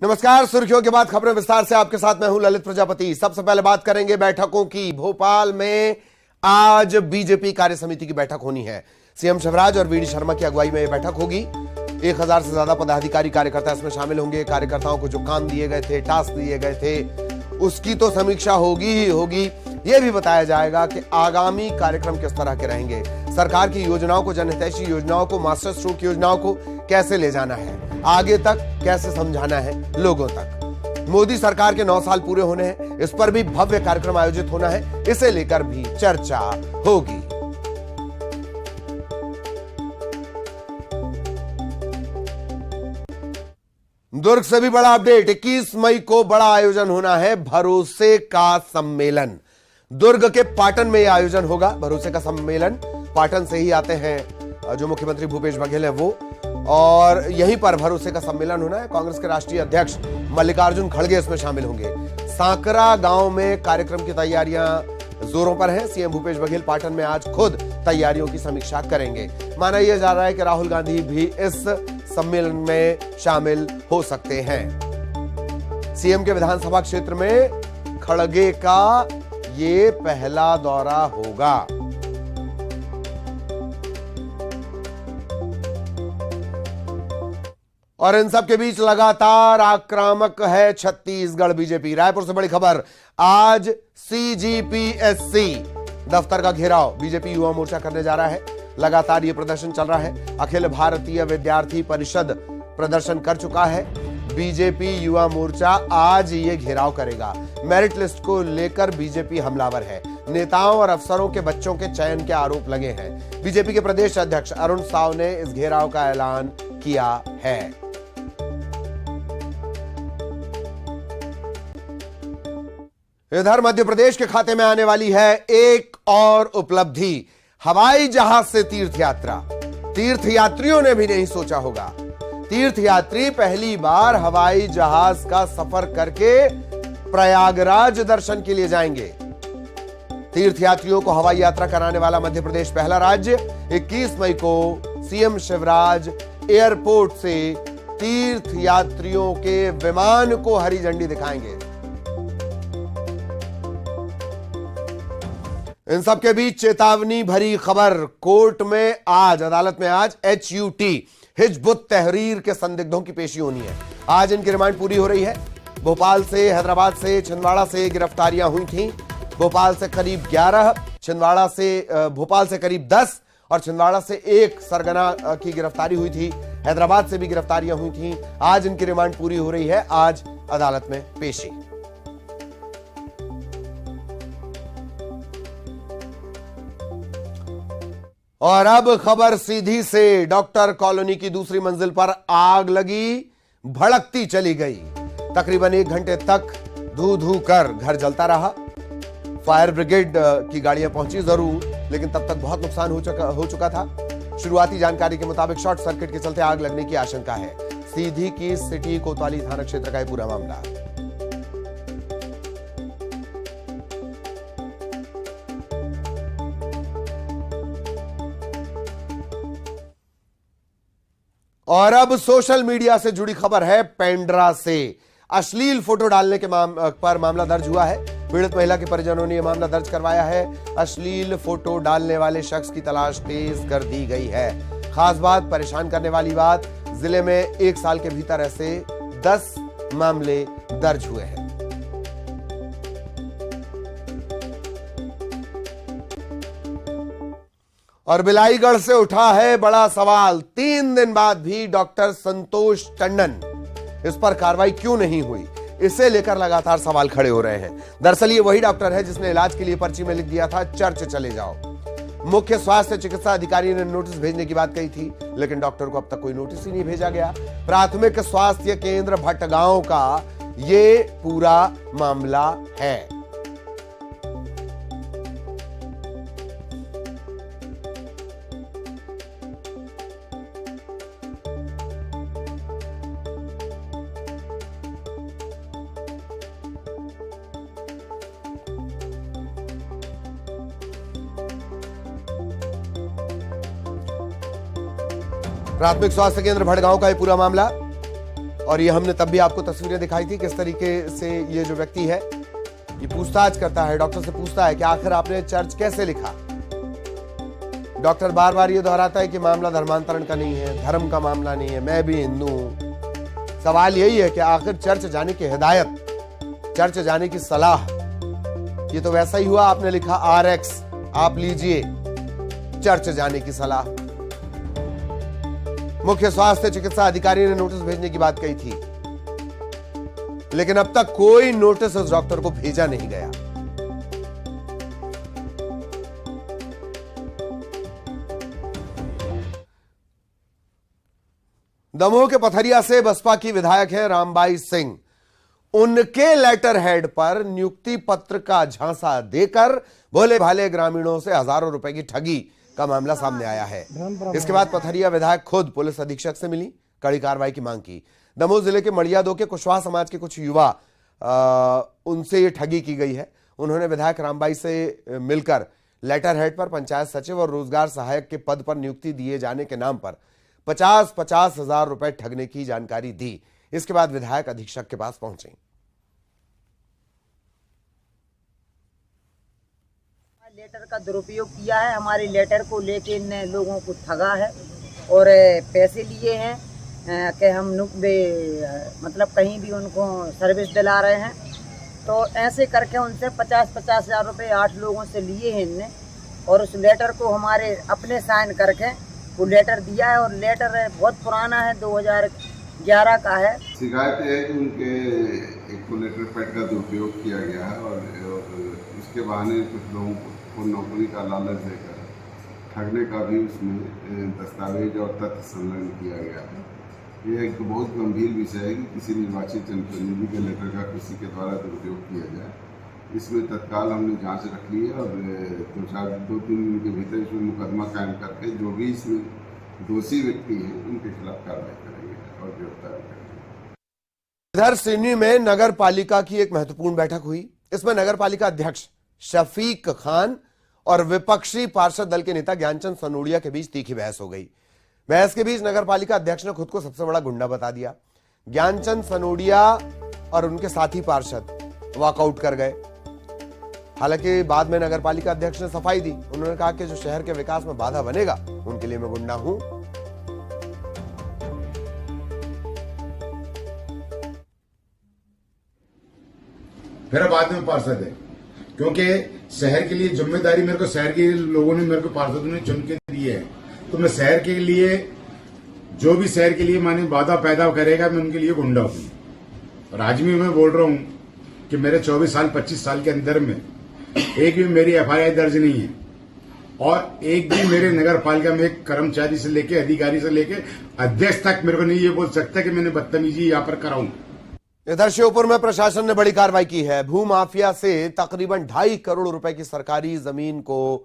नमस्कार। सुर्खियों के बाद खबरें विस्तार से आपके साथ मैं हूं ललित प्रजापति। सबसे पहले बात करेंगे बैठकों की। भोपाल में आज बीजेपी कार्य समिति की बैठक होनी है। सीएम शिवराज और वीडी शर्मा की अगुवाई में यह बैठक होगी। 1000 से ज्यादा पदाधिकारी कार्यकर्ता इसमें शामिल होंगे। कार्यकर्ताओं को जो काम दिए गए थे, टास्क दिए गए थे, उसकी तो समीक्षा होगी ही होगी। यह भी बताया जाएगा कि आगामी कार्यक्रम किस तरह के रहेंगे, सरकार की योजनाओं को, जनहितैषी योजनाओं को, मास्टर स्ट्रोक योजनाओं को कैसे ले जाना है, आगे तक कैसे समझाना है लोगों तक। मोदी सरकार के 9 साल पूरे होने हैं, इस पर भी भव्य कार्यक्रम आयोजित होना है, इसे लेकर भी चर्चा होगी। दुर्ग से भी बड़ा अपडेट। 21 मई को बड़ा आयोजन होना है, भरोसे का सम्मेलन। दुर्ग के पाटन में यह आयोजन होगा। भरोसे का सम्मेलन पाटन से ही आते हैं जो मुख्यमंत्री भूपेश बघेल है वो, और यहीं पर भरोसे का सम्मेलन होना है। कांग्रेस के राष्ट्रीय अध्यक्ष मल्लिकार्जुन खड़गे इसमें शामिल होंगे। सांकरा गांव में कार्यक्रम की तैयारियां जोरों पर हैं। सीएम भूपेश बघेल पाटन में आज खुद तैयारियों की समीक्षा करेंगे। माना यह जा रहा है कि राहुल गांधी भी इस सम्मेलन में शामिल हो सकते हैं। सीएम के विधानसभा क्षेत्र में खड़गे का ये पहला दौरा होगा। और इन सब के बीच लगातार आक्रामक है छत्तीसगढ़ बीजेपी। रायपुर से बड़ी खबर। आज सीजीपीएससी दफ्तर का घेराव बीजेपी युवा मोर्चा करने जा रहा है। लगातार ये प्रदर्शन चल रहा है। अखिल भारतीय विद्यार्थी परिषद प्रदर्शन कर चुका है। बीजेपी युवा मोर्चा आज ये घेराव करेगा। मेरिट लिस्ट को लेकर बीजेपी हमलावर है। नेताओं और अफसरों के बच्चों के चयन के आरोप लगे हैं। बीजेपी के प्रदेश अध्यक्ष अरुण साव ने इस घेराव का ऐलान किया है। इधर मध्य प्रदेश के खाते में आने वाली है एक और उपलब्धि, हवाई जहाज से तीर्थ यात्रा। तीर्थयात्रियों ने भी नहीं सोचा होगा। तीर्थयात्री पहली बार हवाई जहाज का सफर करके प्रयागराज दर्शन के लिए जाएंगे। तीर्थयात्रियों को हवाई यात्रा कराने वाला मध्य प्रदेश पहला राज्य। 21 मई को सीएम शिवराज एयरपोर्ट से तीर्थयात्रियों के विमान को हरी झंडी दिखाएंगे। इन सबके बीच चेतावनी भरी खबर। कोर्ट में आज, अदालत में आज HUT हिजबुत तहरीर के संदिग्धों की पेशी होनी है। आज इनकी रिमांड पूरी हो रही है। भोपाल से, हैदराबाद से, छिंदवाड़ा से गिरफ्तारियां हुई थीं। भोपाल से करीब 11, भोपाल से करीब 10 और छिंदवाड़ा से 1 सरगना की गिरफ्तारी हुई थी। हैदराबाद से भी गिरफ्तारियां हुई थीं। आज इनकी रिमांड पूरी हो रही है। आज अदालत में पेशी। और अब खबर सीधी से। डॉक्टर कॉलोनी की दूसरी मंजिल पर आग लगी, भड़कती चली गई। तकरीबन 1 घंटे तक धू धू कर घर जलता रहा। फायर ब्रिगेड की गाड़ियां पहुंची जरूर, लेकिन तब तक बहुत नुकसान हो चुका था। शुरुआती जानकारी के मुताबिक शॉर्ट सर्किट के चलते आग लगने की आशंका है। सीधी की सिटी कोतवाली थाना क्षेत्र का यह पूरा मामला। और अब सोशल मीडिया से जुड़ी खबर है। पेंड्रा से अश्लील फोटो डालने के पर मामला दर्ज हुआ है। पीड़ित महिला के परिजनों ने यह मामला दर्ज करवाया है। अश्लील फोटो डालने वाले शख्स की तलाश तेज कर दी गई है। खास बात, परेशान करने वाली बात, जिले में 1 साल के भीतर ऐसे 10 मामले दर्ज हुए हैं। और बिलाईगढ़ से उठा है बड़ा सवाल। 3 दिन बाद भी डॉक्टर संतोष टंडन, इस पर कार्रवाई क्यों नहीं हुई, इसे लेकर लगातार सवाल खड़े हो रहे हैं। दरअसल ये वही डॉक्टर है जिसने इलाज के लिए पर्ची में लिख दिया था चर्च चले जाओ। मुख्य स्वास्थ्य चिकित्सा अधिकारी ने नोटिस भेजने की बात कही थी, लेकिन डॉक्टर को अब तक कोई नोटिस ही नहीं भेजा गया। प्राथमिक स्वास्थ्य केंद्र भटगांव का ये पूरा मामला है। प्राथमिक स्वास्थ्य केंद्र भटगांव का ये पूरा मामला। और ये हमने तब भी आपको तस्वीरें दिखाई थी किस तरीके से ये जो व्यक्ति है ये पूछताछ करता है, डॉक्टर से पूछता है कि आखिर आपने चर्च कैसे लिखा। डॉक्टर बार बार ये दोहराता है कि मामला धर्मांतरण का नहीं है, धर्म का मामला नहीं है, मैं भी हिंदू हूं। सवाल यही है कि आखिर चर्च जाने की हिदायत, चर्च जाने की सलाह, ये तो वैसा ही हुआ आपने लिखा RX, आप लीजिए चर्च जाने की सलाह। मुख्य स्वास्थ्य चिकित्सा अधिकारी ने नोटिस भेजने की बात कही थी, लेकिन अब तक कोई नोटिस उस डॉक्टर को भेजा नहीं गया। दमोह के पथरिया से बसपा की विधायक हैं रामबाई सिंह। उनके लेटर हेड पर नियुक्ति पत्र का झांसा देकर भोले भाले ग्रामीणों से हजारों रुपए की ठगी का मामला सामने आया है। इसके बाद पथरिया विधायक खुद पुलिस अधीक्षक से मिली, कड़ी कार्रवाई की मांग की। दमोह जिले के मड़िया 2 के कुशवाहा समाज के कुछ युवा उनसे ये ठगी की गई है। उन्होंने विधायक रामबाई से मिलकर लेटर हेड पर पंचायत सचिव और रोजगार सहायक के पद पर नियुक्ति दिए जाने के नाम पर 50-50 हजार रुपए ठगने की जानकारी दी। इसके बाद विधायक अधीक्षक के पास पहुंचे। लेटर का दुरुपयोग किया है, हमारे लेटर को लेके इन लोगों को ठगा है और पैसे लिए हैं कि हम मतलब कहीं भी उनको सर्विस दिला रहे हैं। तो ऐसे करके उनसे 50-50 हजार रुपये 8 लोगों से लिए हैं इनने, और उस लेटर को हमारे अपने साइन करके वो लेटर दिया है। और लेटर बहुत पुराना है, 2011 का है। शिकायत है कि उनके एक लेटर पैड का दुरुपयोग किया गया है और उसके बहाने कुछ लोगों को नौकरी का लालच देकर ठगने का भी उसमें दस्तावेज और तथ्य संलग्न किया गया है। ये एक बहुत गंभीर विषय है कि किसी निर्वाचित जनप्रतिनिधि के लेटर का किसी के द्वारा दुरुपयोग किया जाए। इसमें तत्काल हमने जांच रख ली है और 2-3 दिन के भीतर इसमें मुकदमा कायम करके जो भी इसमें दोषी व्यक्ति हैं उनके खिलाफ कार्रवाई करेंगे और गिरफ्तार करेंगे। इधर सिवनी में नगर पालिका की एक महत्वपूर्ण बैठक हुई। इसमें नगर पालिका अध्यक्ष शफीक खान और विपक्षी पार्षद दल के नेता ज्ञानचंद सनोडिया के बीच तीखी बहस हो गई। बहस के बीच नगर पालिका अध्यक्ष ने खुद को सबसे बड़ा गुंडा बता दिया। ज्ञानचंद सनोडिया और उनके साथी पार्षद वॉकआउट कर गए। हालांकि बाद में नगर पालिका अध्यक्ष ने सफाई दी। उन्होंने कहा कि जो शहर के विकास में बाधा बनेगा उनके लिए मैं गुंडा हूं। मेरा बाद में पार्षद है, क्योंकि शहर के लिए जिम्मेदारी मेरे को शहर के लोगों ने, मेरे को पार्षदों ने चुन के दी है। तो मैं शहर के लिए, जो भी शहर के लिए माने बाधा पैदा करेगा, मैं उनके लिए गुंडा हूं। और आज भी मैं बोल रहा हूं कि मेरे 24 साल 25 साल के अंदर में एक भी मेरी FIR दर्ज नहीं है और एक भी मेरे नगर पालिका में एक कर्मचारी से लेके, अधिकारी से लेके अध्यक्ष तक मेरे को नहीं ये बोल सकता कि मैंने बदतमीजी यहाँ पर कराऊं। इधर श्योपुर में प्रशासन ने बड़ी कार्रवाई की है। भू माफिया से तकरीबन 2.5 करोड़ रुपए की सरकारी जमीन को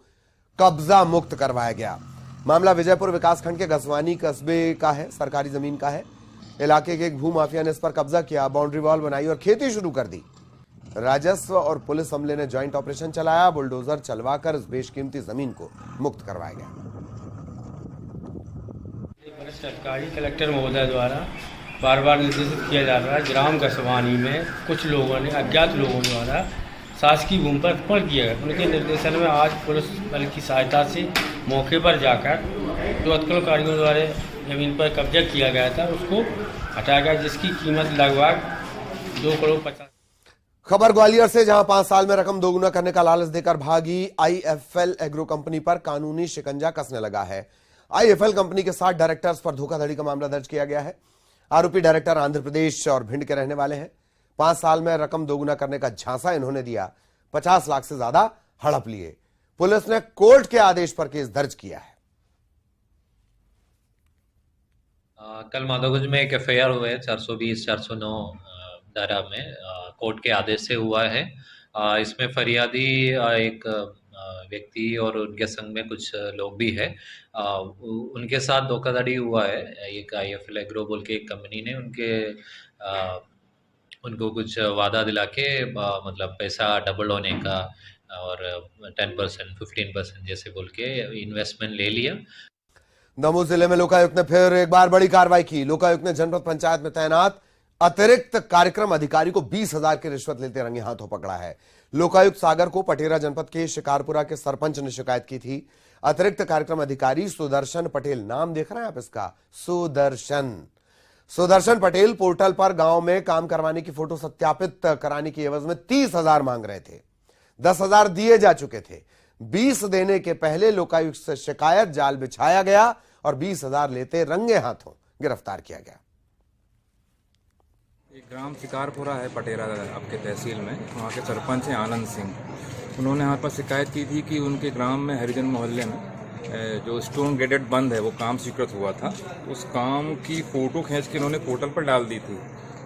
कब्जा मुक्त करवाया गया। मामला विजयपुर विकासखंड के गसवानी कस्बे का है, सरकारी जमीन का है। इलाके के एक भू माफिया ने इस पर कब्जा किया, बाउंड्री वॉल बनाई और खेती शुरू कर दी। राजस्व और पुलिस अमले ने ज्वाइंट ऑपरेशन चलाया। बुलडोजर चलवाकर इस बेशकीमती जमीन को मुक्त करवाया गया। सरकारी कलेक्टर महोदय द्वारा बार बार निर्देशित किया जा रहा है। ग्राम गसवानी में कुछ लोगों ने, अज्ञात लोगों द्वारा शासकीय भूमि पर अतिक्रमण किया गया। उनके निर्देशन में आज पुलिस बल की सहायता से मौके पर जाकर जो अतिक्रमणकारियों द्वारा जमीन पर कब्जा किया गया था उसको हटाया गया, जिसकी कीमत लगभग 2 करोड़ 50। खबर ग्वालियर से, जहां 5 साल में रकम दोगुना करने का लालच देकर भागी IFL एग्रो कंपनी पर कानूनी शिकंजा कसने लगा है। IFL कंपनी के 7 डायरेक्टर्स पर धोखाधड़ी का मामला दर्ज किया गया है। आरोपी डायरेक्टर आंध्र प्रदेश और भिंड के रहने वाले हैं। 5 साल में रकम दोगुना करने का झांसा इन्होंने दिया। 50 लाख से ज्यादा हड़प लिए। पुलिस ने कोर्ट के आदेश पर केस दर्ज किया है। कल माधोगंज में एक FIR हुआ है 420-409 धारा में, कोर्ट के आदेश से हुआ है। इसमें फरियादी एक व्यक्ति और उनके संग में कुछ लोग भी है। उनके साथ धोखाधड़ी हुआ है। एक IFL एग्रो बोल के एक कंपनी ने उनको कुछ वादा दिला के मतलब पैसा डबल होने का और 10%, 15% जैसे बोल के इन्वेस्टमेंट ले लिया। दमोह जिले में लोकायुक्त ने फिर एक बार बड़ी कार्रवाई की। लोकायुक्त ने जनपद पंचायत में तैनात अतिरिक्त कार्यक्रम अधिकारी को 20,000 की रिश्वत लेते रंगे हाथों पकड़ा है। लोकायुक्त सागर को पटेरा जनपद के शिकारपुरा के सरपंच ने शिकायत की थी। अतिरिक्त कार्यक्रम अधिकारी सुदर्शन पटेल, नाम देख रहे हैं आप इसका, सुदर्शन पटेल पोर्टल पर गांव में काम करवाने की फोटो सत्यापित कराने की एवज में 30,000 मांग रहे थे। 10,000 दिए जा चुके थे। 20 देने के पहले लोकायुक्त से शिकायत जाल बिछाया गया और 20,000 लेते रंगे हाथों गिरफ्तार किया गया। एक ग्राम शिकारपुरा है पटेरा आपके तहसील में, वहाँ के सरपंच हैं आनंद सिंह। उन्होंने यहाँ पर शिकायत की थी कि उनके ग्राम में हरिजन मोहल्ले में जो स्टोन गेटेड बंद है वो काम स्वीकृत हुआ था। उस काम की फ़ोटो खींच के उन्होंने पोर्टल पर डाल दी थी।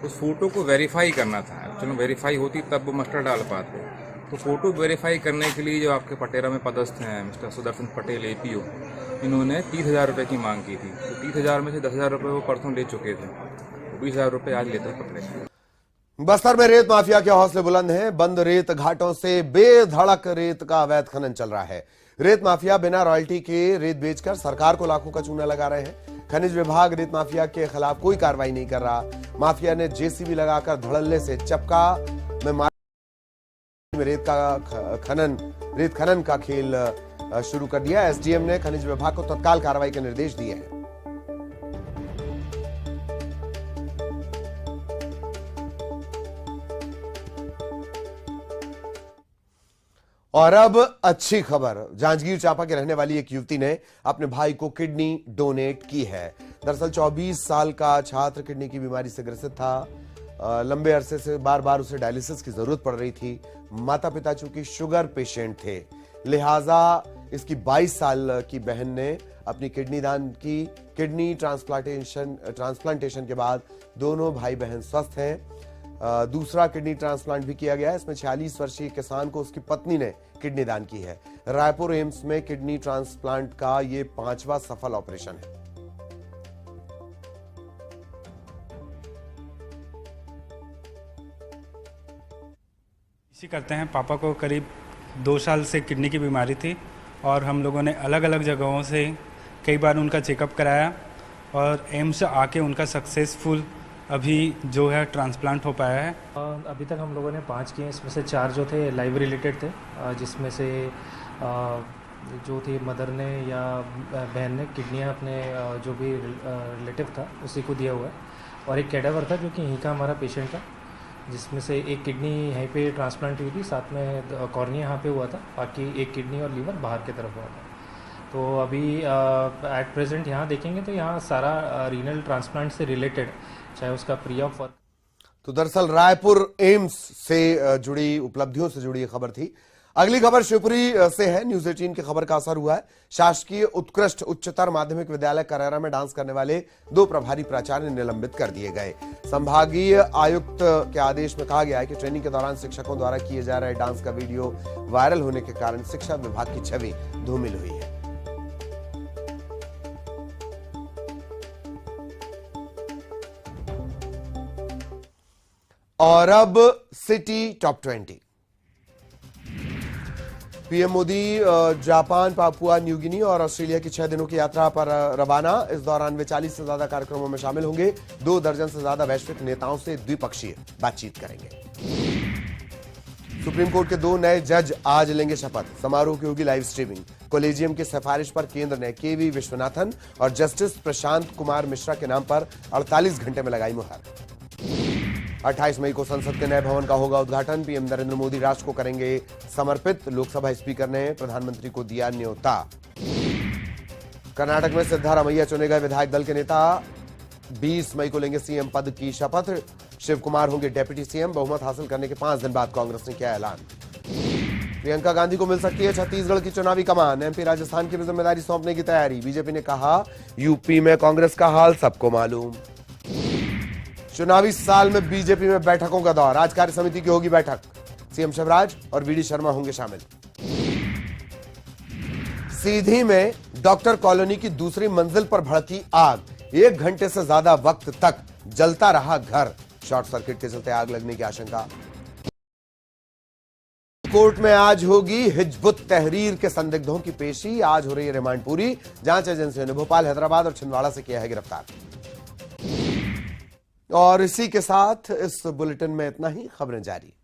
उस फोटो को वेरीफाई करना था, चलो वेरीफाई होती तब वो मस्टर डाल पाते। तो फोटो वेरीफाई करने के लिए जो आपके पटेरा में पदस्थ हैं मिस्टर सुदर्शन पटेल APO, इन्होंने 30,000 रुपये की मांग की थी। तो 30,000 में से 10,000 रुपये वो परसों ले चुके थे। 20,000 रुपये आज लेते पकड़े। बस्तर में रेत माफिया के हौसले बुलंद हैं। बंद रेत घाटों से बेधड़क रेत का अवैध खनन चल रहा है। रेत माफिया बिना रॉयल्टी के रेत बेचकर सरकार को लाखों का चूना लगा रहे हैं। खनिज विभाग रेत माफिया के खिलाफ कोई कार्रवाई नहीं कर रहा। माफिया ने JCB लगाकर धड़ल्ले से चपका में रेत खनन का खेल शुरू कर दिया। SDM ने खनिज विभाग को तत्काल कार्रवाई के निर्देश दिए हैं। और अब अच्छी खबर, जांजगीर चांपा के रहने वाली एक युवती ने अपने भाई को किडनी डोनेट की है। दरअसल 24 साल का छात्र किडनी की बीमारी से ग्रसित था। लंबे अरसे से बार बार उसे डायलिसिस की जरूरत पड़ रही थी। माता पिता चूंकि शुगर पेशेंट थे, लिहाजा इसकी 22 साल की बहन ने अपनी किडनी दान की। किडनी ट्रांसप्लांटेशन के बाद दोनों भाई बहन स्वस्थ हैं। दूसरा किडनी ट्रांसप्लांट भी किया गया है। इसमें 46 वर्षीय किसान को उसकी पत्नी ने किडनी दान की है। रायपुर एम्स में किडनी ट्रांसप्लांट का ये 5वां सफल ऑपरेशन है। इसी करते हैं। पापा को करीब 2 साल से किडनी की बीमारी थी और हम लोगों ने अलग अलग जगहों से कई बार उनका चेकअप कराया और एम्स आके उनका सक्सेसफुल अभी जो है ट्रांसप्लांट हो पाया है। अभी तक हम लोगों ने 5 किए, इसमें से 4 जो थे लाइव रिलेटेड थे, जिसमें से जो थी मदर ने या बहन ने किडनियाँ अपने जो भी रिलेटिव था उसी को दिया हुआ है। और एक कैडावर था जो कि यहीं का हमारा पेशेंट था, जिसमें से एक किडनी यहीं पे ट्रांसप्लांट हुई थी, साथ में कॉर्निया यहाँ पे हुआ था, बाकी एक किडनी और लीवर बाहर की तरफ हुआ था। तो अभी एट प्रेजेंट यहाँ देखेंगे तो यहाँ सारा रीनल ट्रांसप्लांट से रिलेटेड, चाहे उसका प्री ऑफ वर्क। तो दरअसल रायपुर एम्स से जुड़ी उपलब्धियों से जुड़ी खबर थी। अगली खबर शिवपुरी से है। न्यूज 18 की खबर का असर हुआ है। शासकीय उत्कृष्ट उच्चतर माध्यमिक विद्यालय करैरा में डांस करने वाले 2 प्रभारी प्राचार्य निलंबित कर दिए गए। संभागीय आयुक्त के आदेश में कहा गया है कि ट्रेनिंग के दौरान शिक्षकों द्वारा किए जा रहे डांस का वीडियो वायरल होने के कारण शिक्षा विभाग की छवि धूमिल हुई है। और अब city top 20। PM Modi Japan, Papua New Guinea और ऑस्ट्रेलिया की 6 दिनों की यात्रा पर रवाना। इस दौरान वे 40 से ज्यादा कार्यक्रमों में शामिल होंगे। 2 दर्जन से ज्यादा वैश्विक नेताओं से द्विपक्षीय बातचीत करेंगे। सुप्रीम कोर्ट के 2 नए जज आज लेंगे शपथ। समारोह की होगी लाइव स्ट्रीमिंग। कॉलेजियम की सिफारिश पर केंद्र ने KV विश्वनाथन और जस्टिस प्रशांत कुमार मिश्रा के नाम पर 48 घंटे में लगाई मुहर। 28 मई को संसद के नए भवन का होगा उद्घाटन। पीएम नरेंद्र मोदी राष्ट्र को करेंगे समर्पित। लोकसभा स्पीकर ने प्रधानमंत्री को दिया न्योता। कर्नाटक में सिद्धारमैया चुने गए विधायक दल के नेता। 20 मई को लेंगे CM पद की शपथ। शिव कुमार होंगे डेप्यूटी CM। बहुमत हासिल करने के 5 दिन बाद कांग्रेस ने किया ऐलान। प्रियंका गांधी को मिल सकती है छत्तीसगढ़ की चुनावी कमान। MP राजस्थान की भी जिम्मेदारी सौंपने की तैयारी। बीजेपी ने कहा यूपी में कांग्रेस का हाल सबको मालूम। चुनावी साल में बीजेपी में बैठकों का दौर। आज कार्य समिति की होगी बैठक। CM शिवराज और VD शर्मा होंगे शामिल। सीधी में डॉक्टर कॉलोनी की दूसरी मंजिल पर भड़की आग। 1 घंटे से ज्यादा वक्त तक जलता रहा घर। शॉर्ट सर्किट के चलते आग लगने की आशंका। कोर्ट में आज होगी हिजबुत तहरीर के संदिग्धों की पेशी। आज हो रही है रिमांड पूरी। जांच एजेंसियों ने भोपाल, हैदराबाद और छिंदवाड़ा से किया है गिरफ्तार। और इसी के साथ इस बुलेटिन में इतना ही। खबरें जारी।